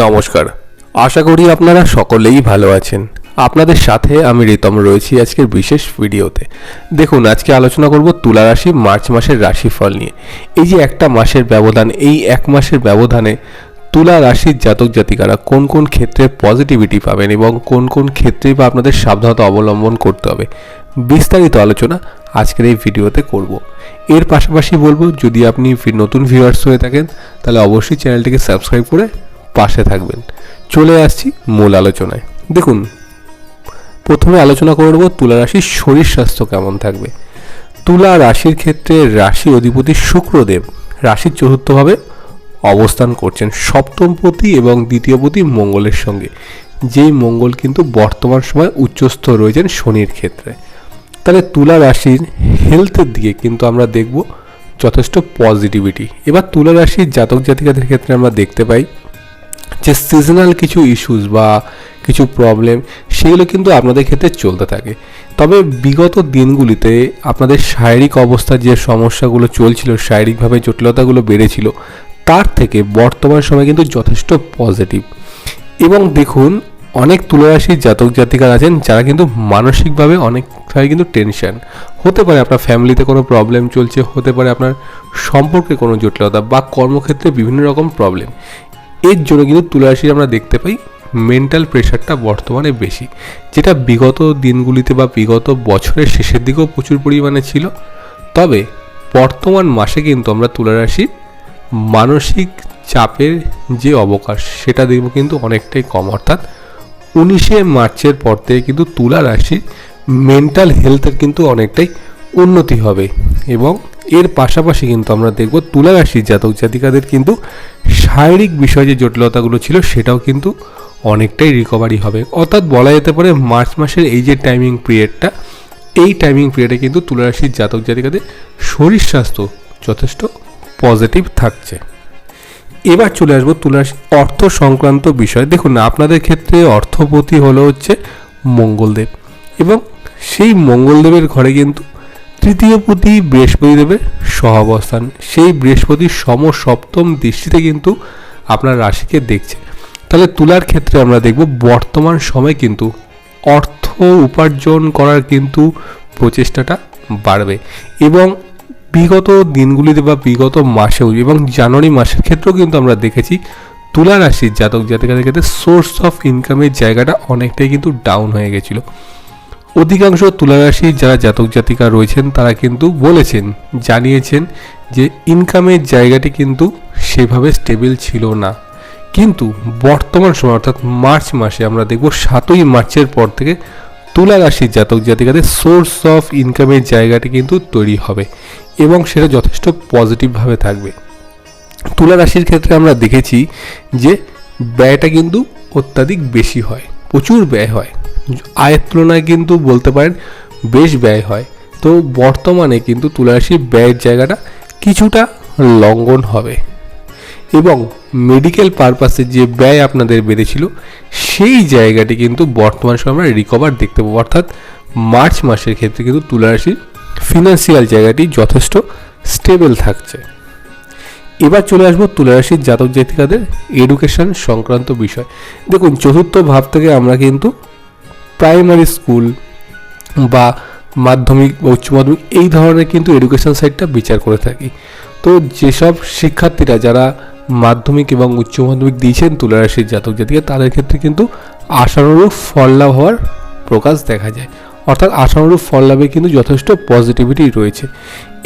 নমস্কার, আশা করি আপনারা সকলেই ভালো আছেন। আপনাদের সাথে আমি রিতম রয়েছি আজকের বিশেষ ভিডিওতে। দেখুন, আজকে আলোচনা করব তুলা রাশি মার্চ মাসের রাশিফল নিয়ে। এই যে একটা মাসের ব্যবধান, এই এক মাসের ব্যবধানে তুলা রাশির জাতক জাতিকারা কোন কোন ক্ষেত্রে পজিটিভিটি পাবেন এবং কোন কোন ক্ষেত্রেই বা আপনাদের সাবধানতা অবলম্বন করতে হবে, বিস্তারিত আলোচনা আজকের এই ভিডিওতে করব। এর পাশাপাশি বলবো, যদি আপনি নতুন ভিউয়ার্স হয়ে থাকেন তাহলে অবশ্যই চ্যানেলটিকে সাবস্ক্রাইব করে পাশে থাকবেন। চলে আসছি মূল আলোচনায়। দেখুন, প্রথমে আলোচনা করব তুলা রাশির শরীর স্বাস্থ্য কেমন থাকবে। তুলা রাশির ক্ষেত্রে রাশি অধিপতি শুক্রদেব রাশির চতুর্থভাবে অবস্থান করছেন সপ্তমপতি এবং দ্বিতীয়পতি মঙ্গলের সঙ্গে, যেই মঙ্গল কিন্তু বর্তমান সময় উচ্চস্থ রয়েছেন শনির ক্ষেত্রে। তাহলে তুলা রাশির হেলথের দিকে কিন্তু আমরা দেখব যথেষ্ট পজিটিভিটি। এবার তুলা রাশির জাতক জাতিকাদের ক্ষেত্রে আমরা দেখতে পাই যে সিজনাল কিছু ইস্যুস বা কিছু প্রবলেম সেগুলো কিন্তু আপনাদের ক্ষেত্রে চলতে থাকে। তবে বিগত দিনগুলিতে আপনাদের শারীরিক অবস্থার যে সমস্যাগুলো চলছিল, শারীরিকভাবে জটিলতাগুলো বেড়েছিল, তার থেকে বর্তমান সময় কিন্তু যথেষ্ট পজিটিভ। এবং দেখুন, অনেক তুলারাশির জাতক জাতিকার আছেন যারা কিন্তু মানসিকভাবে অনেকটাই কিন্তু টেনশন হতে পারে। আপনার ফ্যামিলিতে কোনো প্রবলেম চলছে, হতে পারে আপনার সম্পর্কে কোনো জটিলতা বা কর্মক্ষেত্রে বিভিন্ন রকম প্রবলেম। এর জন্য কিন্তু তুলারাশি আমরা দেখতে পাই মেন্টাল প্রেশারটা বর্তমানে বেশি, যেটা বিগত দিনগুলিতে বা বিগত বছরের শেষের দিকেও প্রচুর পরিমাণে ছিল। তবে বর্তমান মাসে কিন্তু আমরা তুলারাশির মানসিক চাপের যে অবকাশ সেটা দেখব কিন্তু অনেকটাই কম। অর্থাৎ 19শে মার্চের পর থেকে কিন্তু তুলা রাশির মেন্টাল হেলথের কিন্তু অনেকটাই উন্নতি হবে। এবং এর পাশাপাশি কিন্তু আমরা দেখব তুলা রাশির জাতক জাতিকাদের কিন্তু শারীরিক বিষয়ে যে জটিলতাগুলো ছিল সেটাও কিন্তু অনেকটাই রিকভারি হবে। অর্থাৎ বলা যেতে পারে মার্চ মাসের এই যে টাইমিং পিরিয়ডটা, এই টাইমিং পিরিয়ডে কিন্তু তুলা রাশির জাতক জাতিকাদের শরীর স্বাস্থ্য যথেষ্ট পজিটিভ থাকছে। এবার চলে আসবো তুলা রাশি অর্থ সংক্রান্ত বিষয়। দেখুন, আপনাদের ক্ষেত্রে অর্থপতি হচ্ছে মঙ্গলদেব, এবং সেই মঙ্গলদেবের ঘরে কিন্তু তৃতীয়পতি বৃহস্পতি দেবের সহাবস্থান। সেই বৃহস্পতির সপ্তম দৃষ্টিতে কিন্তু আপনার রাশিকে দেখছে। তাহলে তুলার ক্ষেত্রে আমরা দেখব বর্তমান সময় কিন্তু অর্থ উপার্জন করার কিন্তু প্রচেষ্টাটা বাড়বে। এবং বিগত দিনগুলিতে বা বিগত মাসেও এবং জানুয়ারি মাসের ক্ষেত্রেও কিন্তু আমরা দেখেছি তুলা রাশির জাতক জাতিকাদের ক্ষেত্রে সোর্স অফ ইনকামের জায়গাটা অনেকটাই কিন্তু ডাউন হয়ে গেছিলো। অধিকাংশ তুলা রাশির যারা জাতক জাতিকা রয়েছেন তারা কিন্তু জানিয়েছেন যে ইনকামের জায়গাটি কিন্তু সেভাবে স্টেবল ছিল না। কিন্তু বর্তমান সময় অর্থাৎ মার্চ মাসে আমরা দেখব 7ই মার্চের পর থেকে তুলা রাশির জাতক জাতিকাদের সোর্স অফ ইনকামের জায়গাটি কিন্তু তৈরি হবে এবং সেটা যথেষ্ট পজিটিভভাবে থাকবে। তুলা রাশির ক্ষেত্রে আমরা দেখেছি যে ব্যয়টা কিন্তু অত্যাধিক বেশি হয়, প্রচুর ব্যয় হয়, আয়ের তুলনায় কিন্তু বলতে পারেন বেশ ব্যয় হয়। তো বর্তমানে কিন্তু তুলা রাশির ব্যয়ের জায়গাটা কিছুটা লঙ্ঘন হবে এবং মেডিকেল পারপাসে যে ব্যয় আপনাদের বেড়েছিল সেই জায়গাটি কিন্তু বর্তমান সময় আমরা রিকভার দেখতে পাবো। অর্থাৎ মার্চ মাসের ক্ষেত্রে কিন্তু তুলা রাশির ফিনান্সিয়াল জায়গাটি যথেষ্ট স্টেবল থাকছে। এবার চলে আসবো তুলা রাশির জাতক জাতিকাদের এডুকেশন সংক্রান্ত বিষয়। দেখুন, চতুর্থ ভাব থেকে আমরা কিন্তু প্রাইমারি স্কুল বা মাধ্যমিক বা উচ্চ মাধ্যমিক এই ধরনের কিন্তু এডুকেশন সাইডটা বিচার করে থাকি। তো যেসব শিক্ষার্থীরা যারা মাধ্যমিক এবং উচ্চ মাধ্যমিক দিয়েছেন তুলা রাশির জাতক জাতিকা, তাদের ক্ষেত্রে কিন্তু আশানুরূপ ফল লাভ হওয়ার প্রকাশ দেখা যায়। অর্থাৎ আশানুরূপ ফল লাভে কিন্তু যথেষ্ট পজিটিভিটি রয়েছে।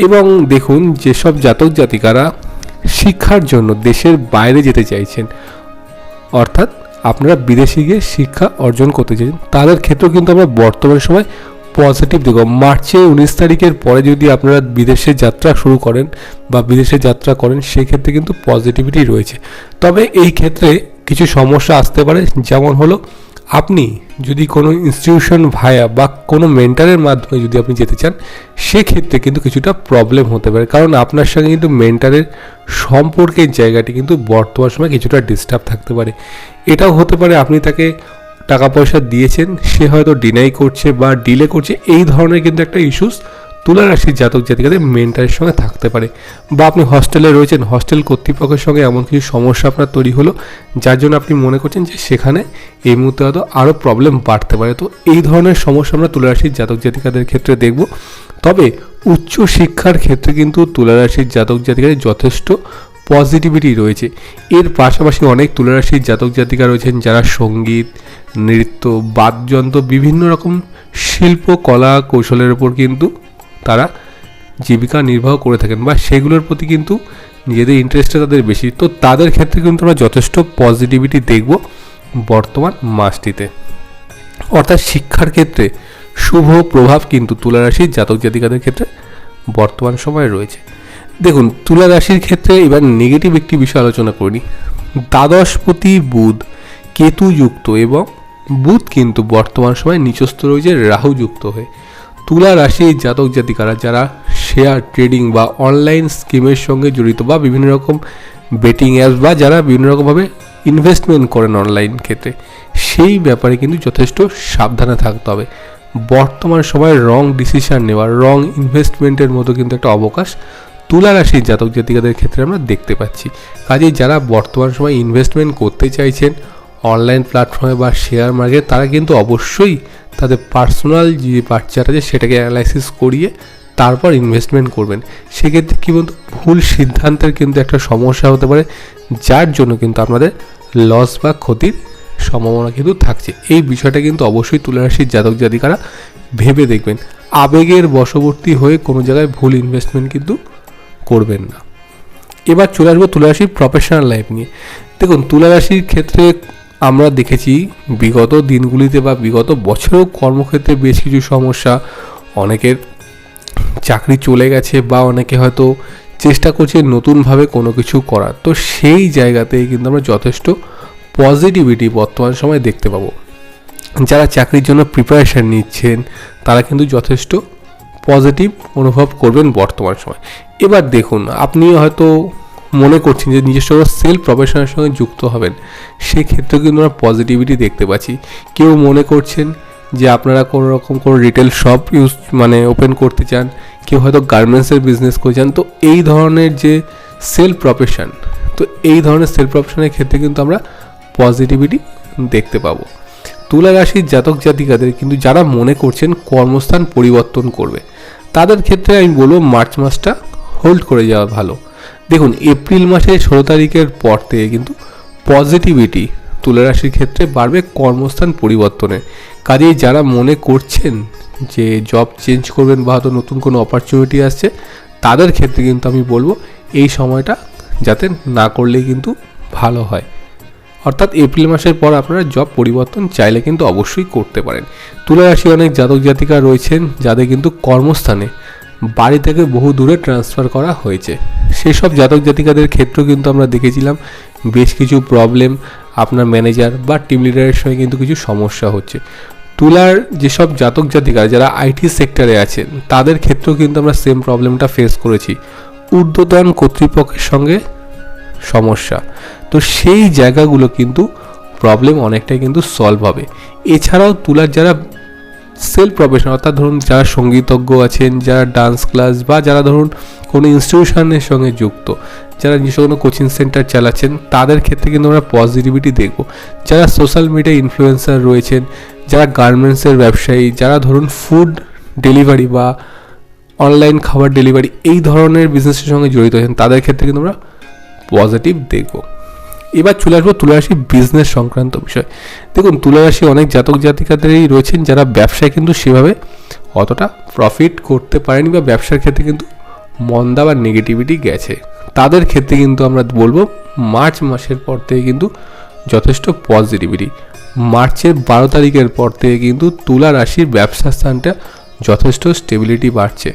এবং দেখুন, যেসব জাতক জাতিকারা শিক্ষার জন্য দেশের বাইরে যেতে চাইছেন, অর্থাৎ আপনারা বিদেশে গিয়ে শিক্ষা অর্জন করতে চাইছেন, তাদের ক্ষেত্রেও কিন্তু আমরা বর্তমান সময় পজিটিভ দেখব। মার্চের 19 তারিখের পরে যদি আপনারা বিদেশে যাত্রা শুরু করেন বা বিদেশে যাত্রা করেন, সেক্ষেত্রে কিন্তু পজিটিভিটি রয়েছে। তবে এই ক্ষেত্রে কিছু সমস্যা আসতে পারে, যেমন হলো আপনি যদি কোনো ইনস্টিটিউশন ভায়া বা কোনো মেন্টারের মাধ্যমে যদি আপনি যেতে চান, সেক্ষেত্রে কিন্তু কিছুটা প্রবলেম হতে পারে, কারণ আপনার সঙ্গে কিন্তু মেন্টারের সম্পর্কের জায়গাটি কিন্তু বর্তমান সময় কিছুটা ডিস্টার্ব থাকতে পারে। এটাও হতে পারে আপনি তাকে টাকা পয়সা দিয়েছেন, সে হয়তো ডিনাই করছে বা ডিলে করছে, এই ধরনের কিন্তু একটা ইস্যুস তুলা রাশির জাতক জাতিকাদের মেন্টারের সঙ্গে থাকতে পারে, বা আপনি হস্টেলে রয়েছেন, হস্টেল কর্তৃপক্ষের সঙ্গে এমন কিছু সমস্যা আপনার তৈরি হলো যার জন্য আপনি মনে করছেন যে সেখানে এই মুহূর্তে হয়তো আরও প্রবলেম বাড়তে পারে। তো এই ধরনের সমস্যা আমরা তুলা রাশির জাতক জাতিকাদের ক্ষেত্রে দেখব। তবে উচ্চ শিক্ষার ক্ষেত্রে কিন্তু তুলা রাশির জাতক জাতিকাদের যথেষ্ট পজিটিভিটি রয়েছে। এর পাশাপাশি অনেক তুলা রাশির জাতক জাতিকা রয়েছেন যারা সঙ্গীত, নৃত্য, বাদ্যযন্ত্র, বিভিন্ন রকম শিল্প, কলা, কৌশলের উপর কিন্তু তারা জীবিকা নির্বাহ করে থাকেন, বা সেগুলোর প্রতি কিন্তু নিজেদের ইন্টারেস্টটা তাদের বেশি। তো তাদের ক্ষেত্রে কিন্তু আমরা যথেষ্ট পজিটিভিটি দেখব বর্তমান মাসটিতে। অর্থাৎ শিক্ষার ক্ষেত্রে শুভ প্রভাব কিন্তু তুলা রাশির জাতক জাতিকাদের ক্ষেত্রে বর্তমান সময়ে রয়েছে। দেখুন, তুলা রাশির ক্ষেত্রে এবার নেগেটিভ একটি বিষয় আলোচনা করি। দ্বাদশপতি বুধ কেতুযুক্ত, এবং বুধ কিন্তু বর্তমান সময় নিচস্থ রয়েছে রাহুযুক্ত হয়ে। তুলা রাশির জাতক জাতিকারা যারা শেয়ার ট্রেডিং বা অনলাইন স্কিমের সঙ্গে জড়িত, বা বিভিন্ন রকম বেটিং অ্যাপস, বা যারা বিভিন্ন রকমভাবে ইনভেস্টমেন্ট করেন অনলাইন ক্ষেত্রে, সেই ব্যাপারে কিন্তু যথেষ্ট সাবধানে থাকতে হবে। বর্তমান সময়ে রং ডিসিশন নেওয়া, রং ইনভেস্টমেন্টের মতো কিন্তু একটা অবকাশ তুলা রাশির জাতক জাতিকাদের ক্ষেত্রে আমরা দেখতে পাচ্ছি। কাজেই যারা বর্তমান সময় ইনভেস্টমেন্ট করতে চাইছেন অনলাইন প্ল্যাটফর্মে বা শেয়ার মার্কেট, তারা কিন্তু অবশ্যই তাদের পার্সোনাল যে বাচ্চাটা আছে সেটাকে অ্যানালাইসিস করিয়ে তারপর ইনভেস্টমেন্ট করবেন। সেক্ষেত্রে কী বলতো, ভুল সিদ্ধান্তের কিন্তু একটা সমস্যা হতে পারে, যার জন্য কিন্তু আপনাদের লস বা ক্ষতির সম্ভাবনা কিন্তু থাকছে। এই বিষয়টা কিন্তু অবশ্যই তুলা রাশির জাতক জাতিকারা ভেবে দেখবেন। আবেগের বশবর্তী হয়ে কোনো জায়গায় ভুল ইনভেস্টমেন্ট কিন্তু করবেন না। এবার চলে আসবো তুলা রাশির প্রফেশনাল লাইফ নিয়ে। দেখুন, তুলা রাশির ক্ষেত্রে আমরা দেখেছি বিগত দিনগুলিতে বা বিগত বছরেও কর্মক্ষেত্রে বেশ কিছু সমস্যা, অনেকের চাকরি চলে গেছে, বা অনেকে হয়তো চেষ্টা করছে নতুনভাবে কোনো কিছু করার। তো সেই জায়গাতেই কিন্তু আমরা যথেষ্ট পজিটিভিটি বর্তমান সময় দেখতে পাবো। যারা চাকরির জন্য প্রিপারেশান নিচ্ছেন তারা কিন্তু যথেষ্ট পজিটিভ অনুভব করবেন বর্তমান সময়। এবার দেখুন, আপনি হয়তো মনে করছেন যে নিজস্ব সেলফ প্রফেশনের সঙ্গে যুক্ত হবেন, সেক্ষেত্রে কিন্তু আমরা পজিটিভিটি দেখতে পাচ্ছি। কেউ মনে করছেন যে আপনারা কোনো রকম কোনো রিটেল শপ ওপেন করতে চান, কেউ হয়তো গার্মেন্টসের বিজনেস করতে চান। তো এই ধরনের যে সেলফ প্রফেশন, তো এই ধরনের সেলফ প্রফেশনের ক্ষেত্রে কিন্তু আমরা পজিটিভিটি দেখতে পাবো। তুলা রাশির জাতক জাতিকাদের কিন্তু যারা মনে করছেন কর্মস্থান পরিবর্তন করবে, তাদের ক্ষেত্রে আমি বলবো মার্চ মাসটা হোল্ড করে যাওয়া ভালো। দেখুন, এপ্রিল মাসের 16 তারিখের পর থেকে কিন্তু পজিটিভিটি তুলা রাশির ক্ষেত্রে বাড়বে কর্মস্থান পরিবর্তনের। কাজেই যারা মনে করছেন যে জব চেঞ্জ করবেন বা হয়তো নতুন কোনো অপরচুনিটি আসছে, তাদের ক্ষেত্রে কিন্তু আমি বলবো এই সময়টা যাতে না করলেই কিন্তু ভালো হয়। অর্থাৎ এপ্রিল মাসের পর আপনারা জব পরিবর্তন চাইলে কিন্তু অবশ্যই করতে পারেন। তুলা রাশি অনেক জাতক জাতিকা রয়েছেন যাদের কিন্তু কর্মস্থানে বাড়ি থেকে বহু দূরে ট্রান্সফার করা হয়েছে। সেসব জাতক জাতিকাদের ক্ষেত্রেও কিন্তু আমরা দেখেছিলাম বেশ কিছু প্রবলেম, আপনার ম্যানেজার বা টিম লিডারের সঙ্গে কিন্তু কিছু সমস্যা হচ্ছে। তুলার যেসব জাতক জাতিকা যারা আইটি সেক্টরে আছেন তাদের ক্ষেত্রেও কিন্তু আমরা সেম প্রবলেমটা ফেস করেছি, ঊর্ধ্বতন কর্তৃপক্ষের সঙ্গে সমস্যা। তো সেই জায়গাগুলো কিন্তু প্রবলেম অনেকটাই কিন্তু সলভ হবে। এছাড়াও তুলার যারা সেলফ প্রফেশন, অর্থাৎ ধরুন যারা সঙ্গীতজ্ঞ আছেন, যারা ডান্স ক্লাস, বা যারা ধরুন কোনো ইনস্টিটিউশনের সঙ্গে যুক্ত, যারা নিজস্ব কোনো কোচিং সেন্টার চালাচ্ছেন, তাদের ক্ষেত্রে কিন্তু আমরা পজিটিভিটি দেখব। যারা সোশ্যাল মিডিয়া ইনফ্লুয়েন্সার রয়েছেন, যারা গার্মেন্টসের ব্যবসায়ী, যারা ধরুন ফুড ডেলিভারি বা অনলাইন খাবার ডেলিভারি এই ধরনের বিজনেসের সঙ্গে জড়িত আছেন, তাদের ক্ষেত্রে কিন্তু আমরা পজিটিভ দেখব। এবার চলে আসবো তুলা রাশি বিজনেস সংক্রান্ত বিষয়। দেখুন, তুলা রাশি অনেক জাতক জাতিকাদেরই রয়েছেন যারা ব্যবসায় কিন্তু সেভাবে অতটা প্রফিট করতে পারেনি, বা ব্যবসার ক্ষেত্রে কিন্তু মন্দা বা নেগেটিভিটি গেছে। তাদের ক্ষেত্রে কিন্তু আমরা বলবো মার্চ মাসের পর থেকে কিন্তু যথেষ্ট পজিটিভিটি। মার্চের 12 তারিখের পর থেকে কিন্তু তুলা রাশির ব্যবসা স্থানটা যথেষ্ট স্টেবিলিটি বাড়ছে।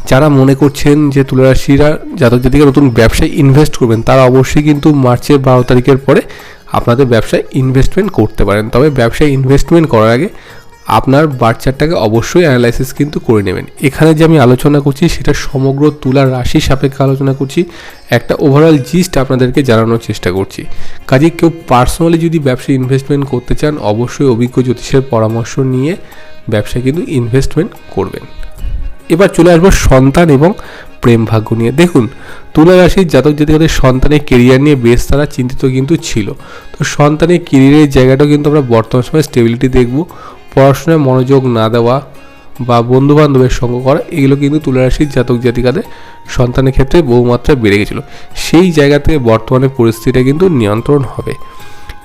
যারা মনে করছেন যে তুলা রাশিরা জাতক জাতিকা নতুন ব্যবসায় ইনভেস্ট করবেন, তারা অবশ্যই কিন্তু মার্চের 12 তারিখের পরে আপনাদের ব্যবসায় ইনভেস্টমেন্ট করতে পারেন। তবে ব্যবসায় ইনভেস্টমেন্ট করার আগে আপনার বার্চারটাকে অবশ্যই অ্যানালাইসিস কিন্তু করে নেবেন। এখানে যে আমি আলোচনা করছি সেটা সমগ্র তুলা রাশি সাপেক্ষে আলোচনা করছি, একটা ওভারঅল জিস্ট আপনাদেরকে জানানোর চেষ্টা করছি। কাজে কেউ পার্সোনালি যদি ব্যবসায় ইনভেস্টমেন্ট করতে চান, অবশ্যই অভিজ্ঞ জ্যোতিষের পরামর্শ নিয়ে ব্যবসায় কিন্তু ইনভেস্টমেন্ট করবেন। এবার চলে আসবো সন্তান এবং প্রেম ভাগ্য নিয়ে। দেখুন, তুলা রাশির জাতক জাতিকাদের সন্তানের কেরিয়ার নিয়ে বেশ তারা চিন্তিত কিন্তু ছিল। তো সন্তানের কেরিয়ারের জায়গাটাও কিন্তু আমরা বর্তমান সময়ে স্টেবিলিটি দেখব। পড়াশোনায় মনোযোগ না দেওয়া বা বন্ধুবান্ধবের সঙ্গ করা, এগুলো কিন্তু তুলা রাশির জাতক জাতিকাদের সন্তানের ক্ষেত্রে বহুমাত্রায় বেড়ে গেছিলো। সেই জায়গা থেকে বর্তমানে পরিস্থিতিটা কিন্তু নিয়ন্ত্রণ হবে।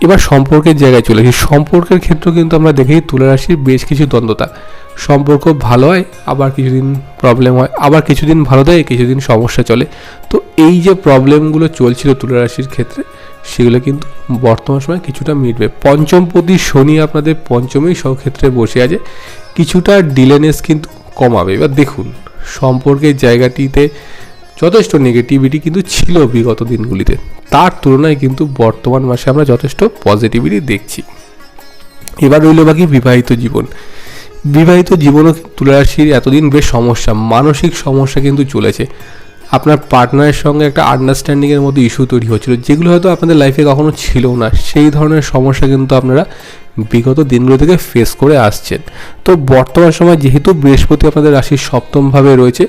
এবার সম্পর্কের জায়গায় চলে আসি। সম্পর্কের ক্ষেত্রেও কিন্তু আমরা দেখি তুলা রাশির বেশ কিছু দ্বন্দ্বতা। সম্পর্ক ভালো হয়, আবার কিছুদিন প্রবলেম হয়, আবার কিছুদিন ভালো দেয়, কিছুদিন সমস্যা চলে। তো এই যে প্রবলেমগুলো চলছিল তুলা রাশির ক্ষেত্রে, সেগুলো কিন্তু বর্তমান সময় কিছুটা মিটবে। পঞ্চমপতি শনি আপনাদের পঞ্চমেই সক্ষেত্রে বসে আছে, কিছুটা ডিলেনেস কিন্তু কমাবে। এবার দেখুন, সম্পর্কের জায়গাটিতে যথেষ্ট নেগেটিভিটি কিন্তু ছিল বিগত দিনগুলিতে, তার তুলনায় কিন্তু বর্তমান মাসে আমরা যথেষ্ট পজিটিভিটি দেখছি। এবার রইল বাকি বিবাহিত জীবন। বিবাহিত জীবনও তুলা রাশির এতদিন বেশ সমস্যা, মানসিক সমস্যা কিন্তু চলেছে। আপনার পার্টনারের সঙ্গে একটা আন্ডারস্ট্যান্ডিংয়ের মধ্যে ইস্যু তৈরি হচ্ছিল, যেগুলো হয়তো আপনাদের লাইফে কখনো ছিল না। সেই ধরনের সমস্যা কিন্তু আপনারা বিগত দিনগুলো থেকে ফেস করে আসছেন। তো বর্তমান সময় যেহেতু বৃহস্পতি আপনাদের রাশির সপ্তমভাবে রয়েছে,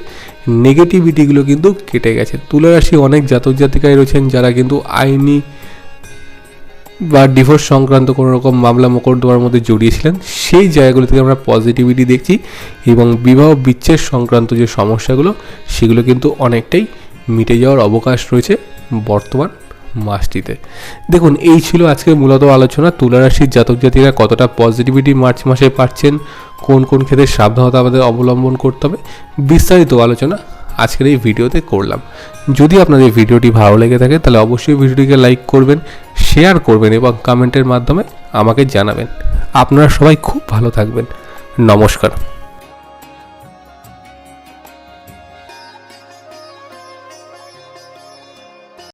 নেগেটিভিটিগুলো কিন্তু কেটে গেছে। তুলা রাশি অনেক জাতক জাতিকায় রয়েছেন যারা কিন্তু আইনি বা ডিভোর্স সংক্রান্ত কোনো রকম মামলা মোকদ্দমার মধ্যে জড়িয়েছিলেন, সেই জায়গাগুলো থেকে আমরা পজিটিভিটি দেখছি এবং বিবাহ বিচ্ছেদ সংক্রান্ত যে সমস্যাগুলো, সেগুলো কিন্তু অনেকটাই মিটে যাওয়ার অবকাশ রয়েছে বর্তমান মাসটিতে। দেখুন, এই ছিল আজকের মূলত আলোচনা। তুলা রাশির জাতক জাতিরা কতটা পজিটিভিটি মার্চ মাসে পাচ্ছেন, কোন কোন ক্ষেত্রে সাবধানতা আমাদের অবলম্বন করতে হবে, বিস্তারিত আলোচনা আজকের এই ভিডিওতে করলাম। যদি আপনাদের ভিডিওটি ভালো লেগে থাকে তাহলে অবশ্যই ভিডিওটিকে লাইক করবেন, শেয়ার করবেন এবং কমেন্টের মাধ্যমে আমাকে জানাবেন। আপনারা সবাই খুব ভালো থাকবেন। নমস্কার।